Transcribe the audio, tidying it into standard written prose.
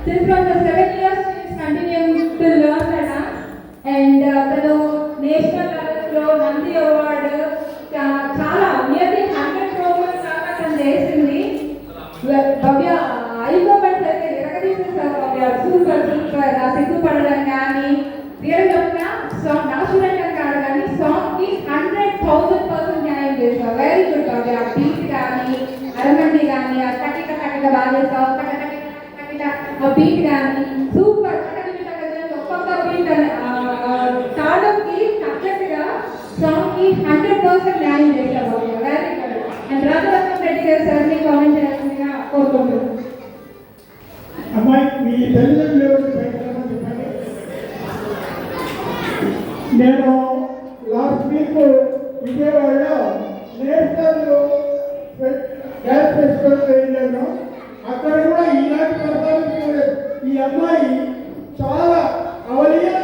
Since from the 7 years she is continuing to learn the dance and the national level Nandi Award చాలా nearly 100 programs కావడం చేసింది. భవ్య ఐకోమెంట్స్ అయితే ఎరగదీసేసారు. భవ్య super super సిగ్గుపడడం కానీ real చెప్పిన song నా student అని కాదు కానీ సాంగ్ కి 100,000% న్యాయం చేసావు. వెరీ గుడ్ భవ్య. బీట్ కానీ అరమండి కానీ కటిక కటిక బాగా చేస్తావు. ఆ బీట్ కానీ సూపర్ ఒక్కొక్క బీట్ తాళంకి తగ్గట్టుగా సాంగ్ కి 100% న్యాయం చేశారు. Very good. And Rajaratnam Reddy గారు సార్ని కామెంట్ చేయాల్సిందిగా కోరుకుంటున్నాను. అమ్మాయి మీ తల్లిదండ్రులు చెప్పండి. నేను లాస్ట్ వీక్ విజయవాడలో నేషనల్ డ్యాన్స్ ఫెస్టివల్ వెళ్ళాను. అక్కడ కూడా ఈనాటి పర్ఫార్మెన్స్ ఈ అమ్మాయి చాలా అవలీల